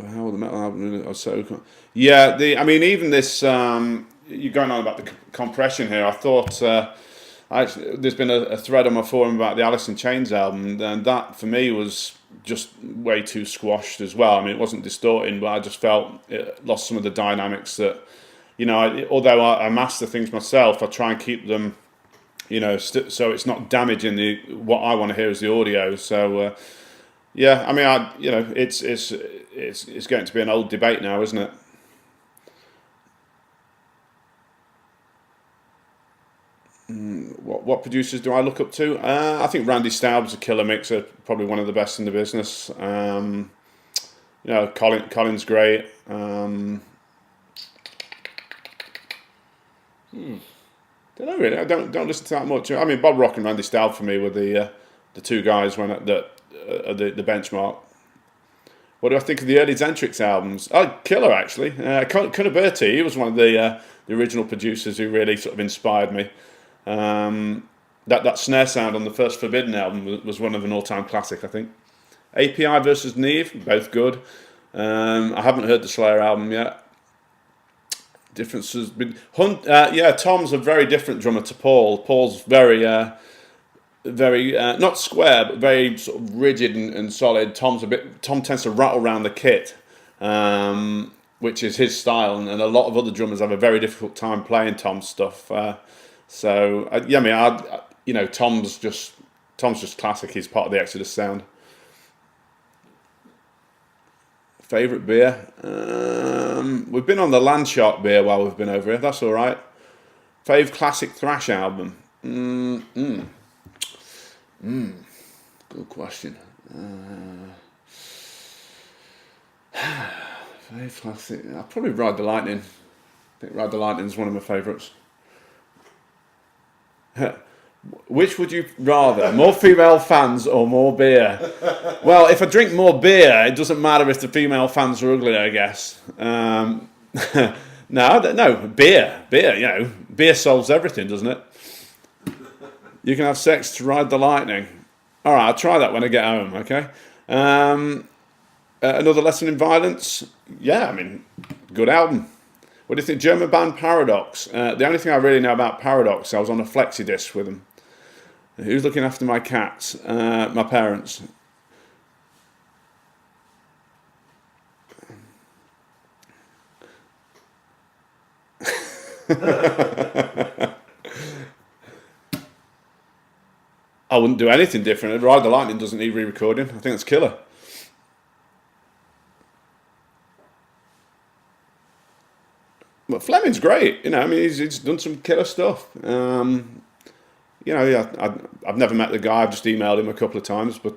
How the metal album or so. Yeah, I mean, even this. You're going on about the compression here. I thought. There's been a thread on my forum about the Alice in Chains album, and that for me was just way too squashed as well. I mean, it wasn't distorting, but I just felt it lost some of the dynamics that, although I master things myself, I try and keep them, so it's not damaging what I want to hear as the audio. So yeah, I mean, it's getting to be an old debate now, isn't it? What producers do I look up to? I think Randy Staub's a killer mixer, probably one of the best in the business. Colin's great. Don't know really. I don't listen to that much. I mean, Bob Rock and Randy Staub for me were the two guys the benchmark. What do I think of the early Zentrix albums? Oh, killer actually. Kunaberti, he was one of the original producers who really sort of inspired me. That snare sound on the first Forbidden album was one of an all-time classic, I think. API versus Neve, both good. I haven't heard the Slayer album yet. Differences been Tom's a very different drummer to Paul. Paul's very not square, but very sort of rigid and solid. Tom tends to rattle around the kit, which is his style, and a lot of other drummers have a very difficult time playing Tom's stuff. Tom's just classic. He's part of the Exodus sound. Favourite beer? We've been on the Landshark beer while we've been over here. That's all right. Fave classic thrash album? Good question. Fave classic? I'll probably Ride the Lightning. I think Ride the Lightning is one of my favourites. Which would you rather, more female fans or more beer? Well, if I drink more beer, it doesn't matter if the female fans are ugly, I guess. No, beer. Beer solves everything, doesn't it? You can have sex to ride the lightning. All right, I'll try that when I get home, okay? Another Lesson in Violence? Yeah, I mean, good album. What do you think? German band Paradox. The only thing I really know about Paradox, I was on a flexi disc with them. Who's looking after my cats? My parents. I wouldn't do anything different. Ride the Lightning doesn't need re-recording. I think that's killer. But Fleming's great, I mean, he's done some killer stuff. I've never met the guy, I've just emailed him a couple of times, but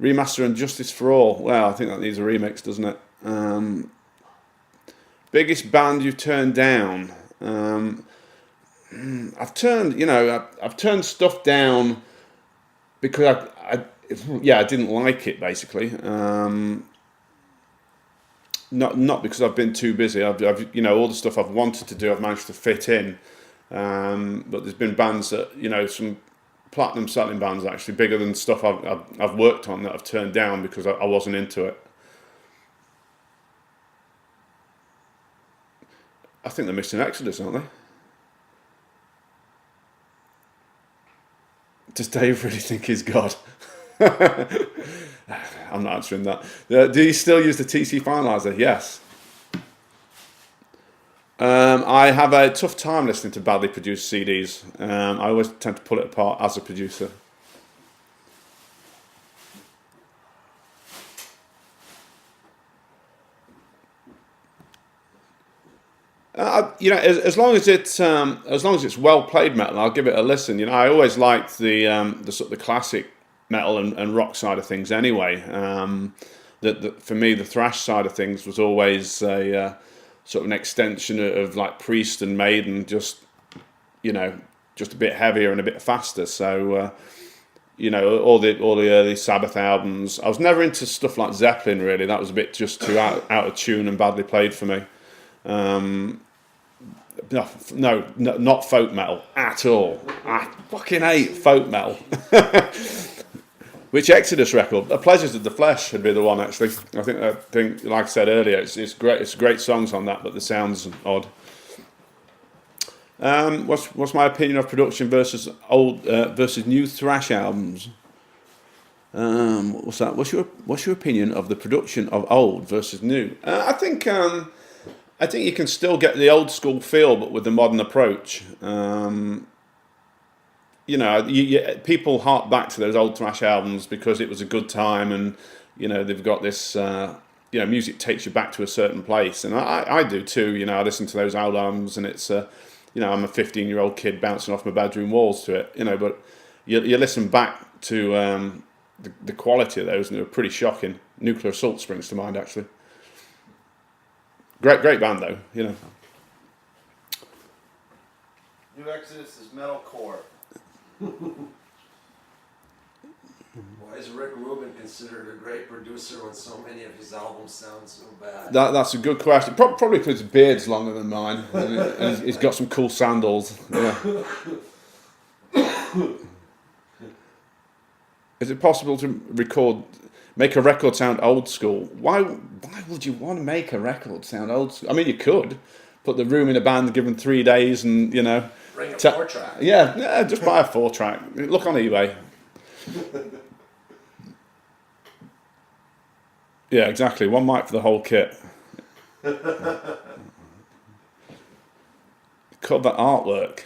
Remaster and Justice for All, well, I think that needs a remix, doesn't it? Biggest band you've turned down? I've turned stuff down because I didn't like it, basically. Not because I've been too busy. I've all the stuff I've wanted to do, I've managed to fit in. But there's been bands that some platinum selling bands actually bigger than stuff I've worked on that I've turned down because I wasn't into it. I think they're missing Exodus, aren't they? Does Dave really think he's God? I'm not answering that. Do you still use the TC Finalizer? Yes. I have a tough time listening to badly produced CDs. I always tend to pull it apart as a producer. As long as it's well played metal, I'll give it a listen. I always liked the sort of the classic metal and rock side of things anyway. For me, the thrash side of things was always a sort of an extension of like Priest and Maiden, just a bit heavier and a bit faster. So all the early Sabbath albums. I was never into stuff like Zeppelin really. That was a bit just too out of tune and badly played for me. No, not folk metal at all. I fucking hate folk metal. Which Exodus record? Pleasures of the Flesh would be the one, actually. I think, like I said earlier, it's great. It's great songs on that, but the sound's odd. What's my opinion of production versus new thrash albums? What's that? What's your opinion of the production of old versus new? I think you can still get the old school feel, but with the modern approach. People hark back to those old thrash albums because it was a good time, and they've got this. Music takes you back to a certain place, and I do too. I listen to those old albums, and it's I'm a 15-year-old kid bouncing off my bedroom walls to it. But you listen back to the quality of those, and they were pretty shocking. Nuclear Assault springs to mind, actually. Great band though. New Exodus is metalcore. Why is Rick Rubin considered a great producer when so many of his albums sound so bad? That's a good question. Probably because his beard's longer than mine, and he's got some cool sandals. Yeah. Is it possible to make a record sound old school? Why would you want to make a record sound old school? I mean, you could put the room in a band, give them 3 days, and bring a 4-track. Yeah, just buy a 4-track. Look on eBay. Yeah, exactly. One mic for the whole kit. Called that artwork.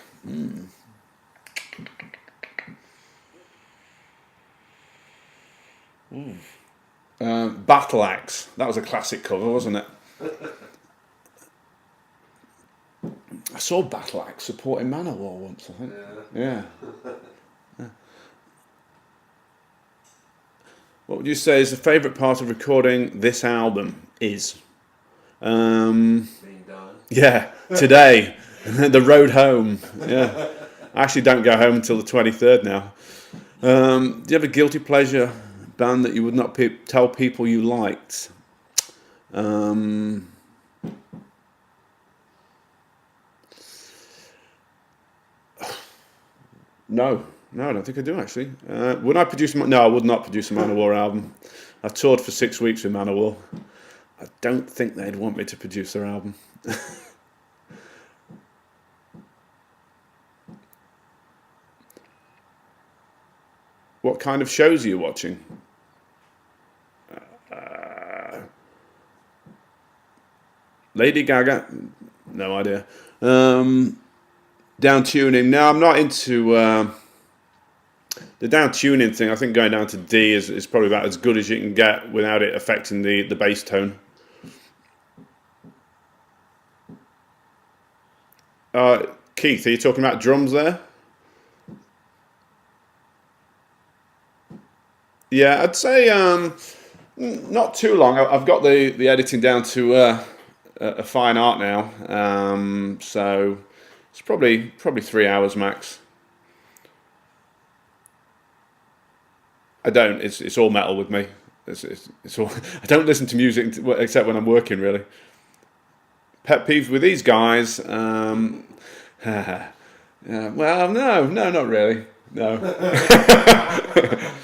Battle Axe. That was a classic cover, wasn't it? I saw Battle Axe supporting Manowar once, I think. Yeah. What would you say is the favourite part of recording this album is? Being done. Yeah, today. The road home. Yeah. I actually don't go home until the 23rd now. Do you have a guilty pleasure band that you would not tell people you liked? No, I don't think I do actually. Would I produce? No, I would not produce a Manowar album. I've toured for 6 weeks with Manowar. I don't think they'd want me to produce their album. What kind of shows are you watching? Lady Gaga? No idea. Down tuning. No, I'm not into the down tuning thing. I think going down to D is probably about as good as you can get without it affecting the bass tone. Keith, are you talking about drums there? Yeah, I'd say not too long. I've got the editing down to a fine art now, so it's probably 3 hours max. I don't. It's all metal with me. It's all. I don't listen to music except when I'm working. Really. Pet peeves with these guys. Well, no, not really. No.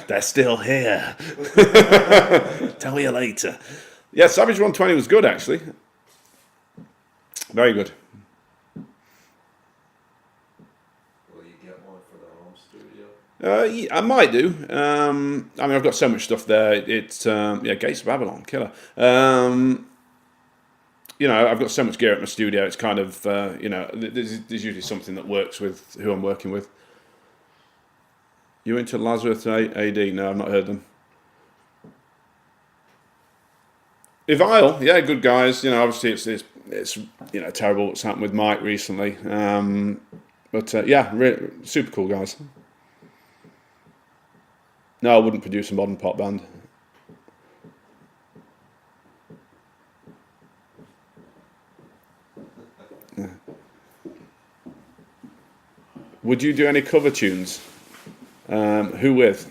They're still here. Tell you later. Yeah, Savage 120 was good actually. Very good. Will you get one for the home studio? Yeah, I might do. I mean, I've got so much stuff there. It's Gates of Babylon, killer. I've got so much gear at my studio. It's kind of there's usually something that works with who I'm working with. You into Lazarus AD? No, I've not heard them. Evile, yeah, good guys. Obviously it's terrible what's happened with Mike recently. But super cool guys. No, I wouldn't produce a modern pop band. Yeah. Would you do any cover tunes? Who with?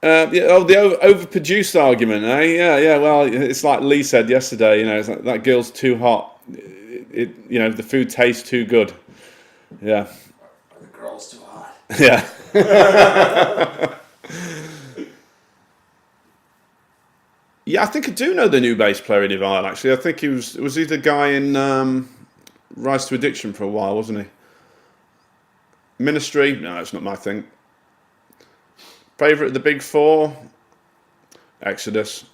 The overproduced argument, eh? Yeah. Well, it's like Lee said yesterday. It's like, that girl's too hot. The food tastes too good. Yeah. Are the girls too hot? God. Yeah. Yeah, I think I do know the new bass player in Divine, actually. I think was he the guy in Rise to Addiction for a while, wasn't he? Ministry? No, that's not my thing. Favourite of the big four? Exodus.